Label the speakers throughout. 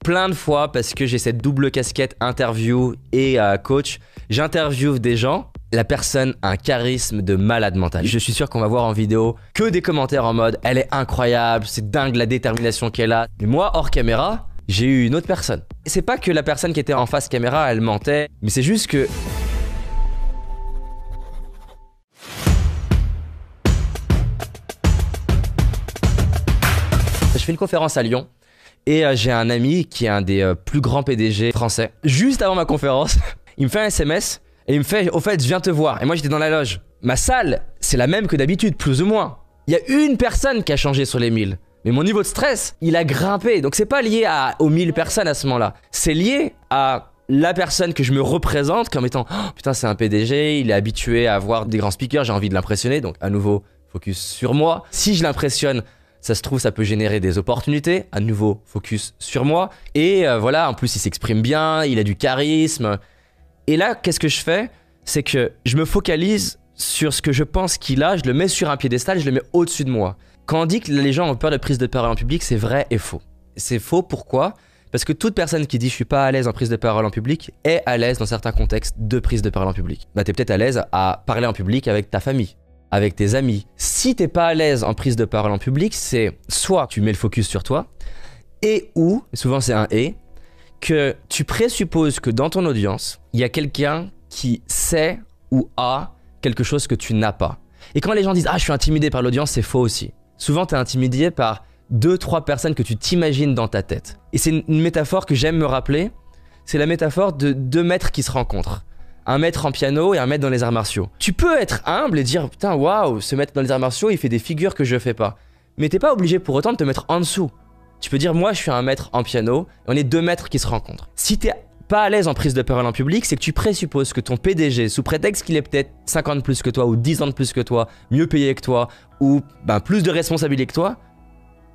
Speaker 1: plein de fois parce que j'ai cette double casquette interview et coach. J'interviewe des gens, la personne a un charisme de malade mental. Je suis sûr qu'on va voir en vidéo que des commentaires en mode « elle est incroyable, c'est dingue la détermination qu'elle a ». Mais moi, hors caméra, j'ai eu une autre personne. Et c'est pas que la personne qui était en face caméra, elle mentait, mais c'est juste que... Je fais une conférence à Lyon et j'ai un ami qui est un des plus grands PDG français. Juste avant ma conférence, il me fait un SMS et il me fait « Au fait, je viens te voir ». Et moi, j'étais dans la loge. Ma salle, c'est la même que d'habitude, plus ou moins. Il y a une personne qui a changé sur les 1000. Mais mon niveau de stress, il a grimpé. Donc, c'est pas lié aux 1000 personnes à ce moment-là. C'est lié à la personne que je me représente comme étant « Oh, putain, c'est un PDG, il est habitué à avoir des grands speakers, j'ai envie de l'impressionner. » Donc, à nouveau, focus sur moi. Si je l'impressionne, ça se trouve, ça peut générer des opportunités. À nouveau, focus sur moi. Et voilà, en plus, il s'exprime bien, il a du charisme. Et là, qu'est-ce que je fais? C'est que je me focalise sur ce que je pense qu'il a, je le mets sur un piédestal, je le mets au-dessus de moi. Quand on dit que les gens ont peur de prise de parole en public, c'est vrai et faux. C'est faux, pourquoi? Parce que toute personne qui dit « je suis pas à l'aise en prise de parole en public » est à l'aise dans certains contextes de prise de parole en public. Bah, t'es peut-être à l'aise à parler en public avec ta famille, avec tes amis. Si t'es pas à l'aise en prise de parole en public, c'est soit tu mets le focus sur toi, et ou, souvent c'est un « et », que tu présupposes que dans ton audience, il y a quelqu'un qui sait ou a quelque chose que tu n'as pas. Et quand les gens disent « ah, je suis intimidé par l'audience », c'est faux aussi. Souvent, tu es intimidé par 2-3 personnes que tu t'imagines dans ta tête. Et c'est une métaphore que j'aime me rappeler, c'est la métaphore de 2 maîtres qui se rencontrent. Un maître en piano et un maître dans les arts martiaux. Tu peux être humble et dire « putain, waouh, ce maître dans les arts martiaux, il fait des figures que je fais pas ». Mais t'es pas obligé pour autant de te mettre en dessous. Tu peux dire « moi, je suis un maître en piano et on est 2 maîtres qui se rencontrent ». Si t'es pas à l'aise en prise de parole en public, c'est que tu présupposes que ton PDG, sous prétexte qu'il est peut-être 50 de plus que toi ou 10 ans de plus que toi, mieux payé que toi ou plus de responsabilité que toi,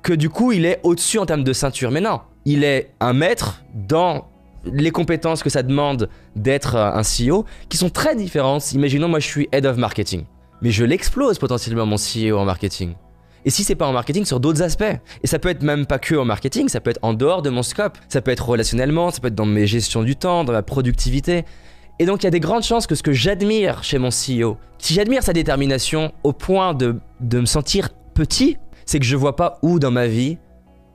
Speaker 1: que du coup il est au-dessus en termes de ceinture. Mais non, il est un maître dans les compétences que ça demande d'être un CEO qui sont très différentes. Imaginons moi je suis Head of Marketing, mais je l'explose potentiellement mon CEO en marketing. Et si c'est pas en marketing, sur d'autres aspects. Et ça peut être même pas que en marketing, ça peut être en dehors de mon scope. Ça peut être relationnellement, ça peut être dans mes gestions du temps, dans ma productivité. Et donc il y a des grandes chances que ce que j'admire chez mon CEO, si j'admire sa détermination au point de me sentir petit, c'est que je vois pas où dans ma vie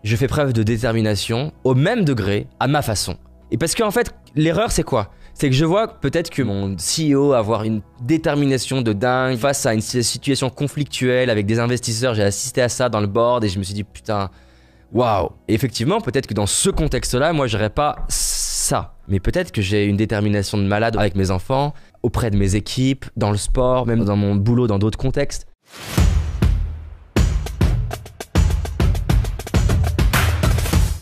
Speaker 1: je fais preuve de détermination au même degré, à ma façon. Et parce qu'en fait, l'erreur c'est quoi? C'est que je vois peut-être que mon CEO avoir une détermination de dingue face à une situation conflictuelle avec des investisseurs. J'ai assisté à ça dans le board et je me suis dit putain, waouh. Et effectivement, peut-être que dans ce contexte-là, moi j'aurais pas ça. Mais peut-être que j'ai une détermination de malade avec mes enfants, auprès de mes équipes, dans le sport, même dans mon boulot, dans d'autres contextes.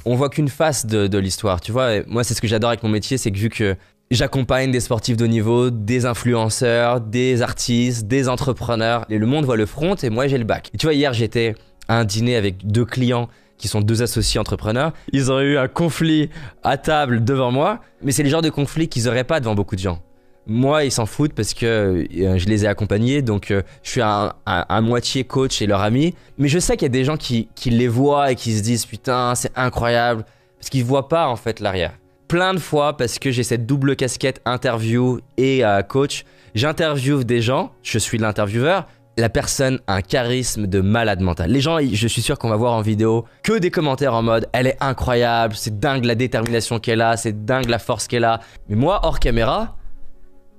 Speaker 1: On voit qu'une face de l'histoire, tu vois. Et moi, c'est ce que j'adore avec mon métier, c'est que vu que j'accompagne des sportifs de haut niveau, des influenceurs, des artistes, des entrepreneurs, et le monde voit le front et moi j'ai le back. Et tu vois, hier j'étais à un dîner avec 2 clients qui sont 2 associés entrepreneurs. Ils ont eu un conflit à table devant moi, mais c'est le genre de conflit qu'ils n'auraient pas devant beaucoup de gens. Moi, ils s'en foutent parce que je les ai accompagnés, donc je suis à moitié coach et leur ami. Mais je sais qu'il y a des gens qui les voient et qui se disent « putain, c'est incroyable », parce qu'ils ne voient pas en fait l'arrière. Plein de fois, parce que j'ai cette double casquette interview et coach, j'interviewe des gens, je suis l'intervieweur, la personne a un charisme de malade mental. Les gens, je suis sûr qu'on va voir en vidéo que des commentaires en mode « elle est incroyable, c'est dingue la détermination qu'elle a, c'est dingue la force qu'elle a ». Mais moi, hors caméra,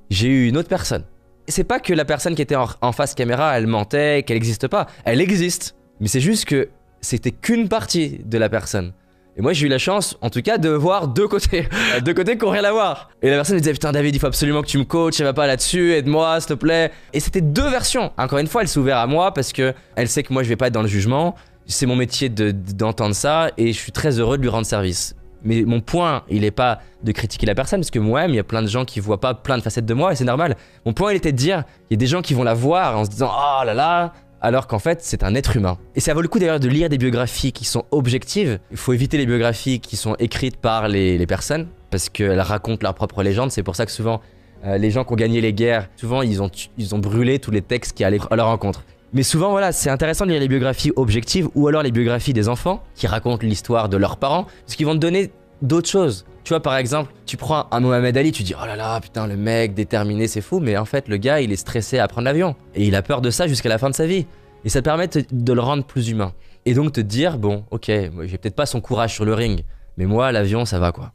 Speaker 1: j'ai eu une autre personne. Et c'est pas que la personne qui était en face caméra, elle mentait, qu'elle n'existe pas. Elle existe, mais c'est juste que c'était qu'une partie de la personne. Et moi j'ai eu la chance, en tout cas, de voir 2 côtés. 2 côtés qui n'ont rien à voir. Et la personne me disait « putain David, il faut absolument que tu me coaches, ça va pas là-dessus, aide-moi s'il te plaît ». Et c'était 2 versions. Encore une fois, elle s'est ouverte à moi parce que elle sait que moi je vais pas être dans le jugement. C'est mon métier d'entendre ça et je suis très heureux de lui rendre service. Mais mon point, il est pas de critiquer la personne, parce que moi-même, il y a plein de gens qui voient pas plein de facettes de moi et c'est normal. Mon point, il était de dire, il y a des gens qui vont la voir en se disant « oh là là », alors qu'en fait, c'est un être humain. Et ça vaut le coup d'ailleurs de lire des biographies qui sont objectives. Il faut éviter les biographies qui sont écrites par les personnes, parce qu'elles racontent leur propre légende. C'est pour ça que souvent, les gens qui ont gagné les guerres, souvent, ils ont brûlé tous les textes qui allaient à leur rencontre. Mais souvent, voilà, c'est intéressant de lire les biographies objectives ou alors les biographies des enfants qui racontent l'histoire de leurs parents, parce qu'ils vont te donner d'autres choses. Tu vois, par exemple, tu prends un Mohamed Ali, tu dis oh là là, putain, le mec déterminé, c'est fou, mais en fait, le gars, il est stressé à prendre l'avion. Et il a peur de ça jusqu'à la fin de sa vie. Et ça te permet de le rendre plus humain. Et donc te dire, bon, ok, j'ai peut-être pas son courage sur le ring, mais moi, l'avion, ça va quoi.